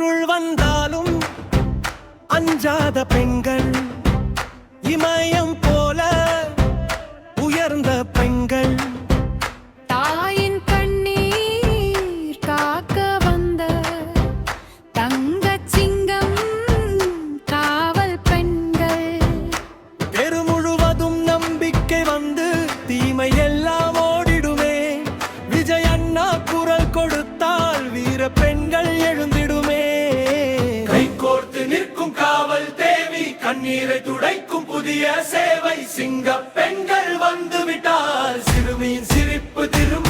இருள் வந்தாலும் அஞ்சாத பெண்கள், இமயம் போல உயர்ந்த பெண்கள், தாயின் கண்ணீர் காக்க வந்த தங்கச் சிங்கம் காவல் பெண்கள். தெரு முழுவதும் நம்பிக்கை வந்து தீமை எல்லாம் ஓடிடுமே. விஜய் அண்ணா குரல் கொடுத்தால் வீர பெண்கள் எழுந்திடுமே. கைகோர்த்து நிற்கும் காவல் தேவி, கண்ணீரை துடைக்கும் புதிய சேவை. சிங்க பெண்கள் வந்து விட்டால் சிறுமியின் சிரிப்பு திரும்ப